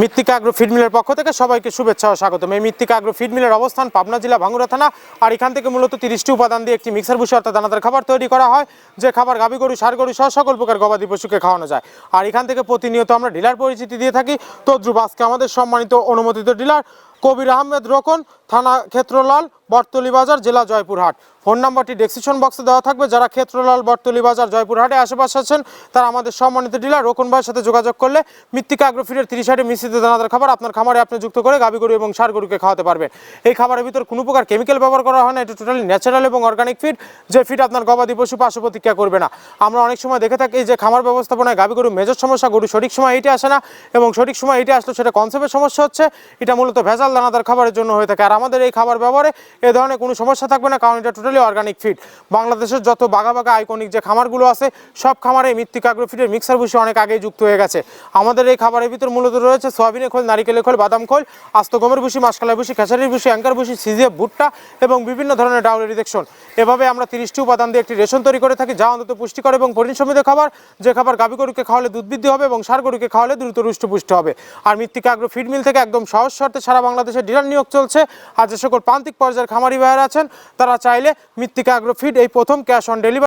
মৃত্তিকা agro feed মিলের পক্ষ থেকে সবাইকে শুভেচ্ছা ও স্বাগতম। এই মৃত্তিকা আগ্রো ফিড মিলের অবস্থান পাবনা জেলা ভাঙ্গুড়া থানা। আর এখান থেকে মূলত 30টি উপাদান দিয়ে একটি মিক্সার ভুসি অর্থাৎ দানাদার খাবার তৈরি করা হয়, যে খাবার গাভী গরু, ষাঁড় গরু সহ সকল প্রকার গবাদি পশুকে খাওয়ানো যায়। আর এখান থেকে প্রতিনিয়ত আমরা ডিলার পরিচিতি দিয়ে থাকি। তদ্রুপ আজকে আমাদের সম্মানিত অনুমোদিত ডিলার কবির আহমেদ রোকন, থানা ক্ষেত্রলাল, বটতলী বাজার, জেলা জয়পুরহাট। ফোন নাম্বারটি ডেসক্রিপশন বক্সে দেওয়া থাকবে। যারা ক্ষেত্রলাল, বটতলী বাজার, জয়পুরহাটে আশেপাশে আছেন তারা আমাদের সম্মানিত ডিলার রোকন ভাইয়ের সাথে যোগাযোগ করলে মৃত্তিকা আগ্রো ফিডের 30 মিশ্রিত দানাদার খাবার আপনার খামারে আপনি যুক্ত করে গাভী গরু এবং ষাঁড় গরুকে খাওয়াতে পারবেন। এই খাবারের ভিতর কোনো প্রকার কেমিক্যাল ব্যবহার করা হয় না। এটা টোটালি ন্যাচারাল এবং অর্গানিক ফিড, যে ফিড আপনার গবাদি পশু পার্শ্ব প্রতিক্রিয়া করবে না। আমরা অনেক সময় দেখে থাকি যে খামার ব্যবস্থাপনায় গাভী গরু মেজর সমস্যা, গরু সঠিক সময় এইটা আসে না, এবং সঠিক সময় এইটা আসলে সেটা কনসেপ্টের সমস্যা হচ্ছে। এটা মূলত ভেজাল দানাদার খাবারের জন্য হয়ে থাকে। আর আমাদের এই খাবার ব্যবহারে এ ধরনের কোনো সমস্যা থাকবে না, কারণ এটা টোটালি অর্গানিক ফিড। বাংলাদেশের যত বাঘা বাঘা আইকনিক যে খামারগুলো আছে সব খামারে মৃত্তিকা আগ্রো ফিডের মিক্সার ভুসি অনেক আগেই যুক্ত হয়ে গেছে। আমাদের এই খাবারের ভিতর মূলত রয়েছে সয়াবিনের খোল, নারিকেলের খোল, বাদাম খোল, আস্ত গমের ভুসি, মাসকালাই ভুসি, খেসারির ভুসি, অ্যাঙ্কার ভুসি, সিজিএফ, ভুট্টা এবং বিভিন্ন ধরনের ডাউলের রিজেকশন। এভাবে আমরা 30টি উপাদান দিয়ে একটি রেশন তৈরি করে থাকি, যা অন্তত পুষ্টিকর এবং প্রোটিন সমৃদ্ধ খাবার, যে খাবার গাভী গরুকে খাওয়ালে দুধ বৃদ্ধি হবে এবং ষাঁড় গরুকে খাওয়ালে দ্রুত হৃষ্টপুষ্ট হবে। আর মৃত্তিকা আগ্রো ফিড মিল থেকে একদম সহজ শর্তে সারা বাংলাদেশে ডিলার নিয়োগ চলছে। আর যে সকল প্রান্তিক পর্যায়ের খামারি ভাইয়েরা আছেন তারা চাইলে মৃত্তিকা আগ্রো ফিড এই প্রথম ক্যাশ অন ডেলিভারি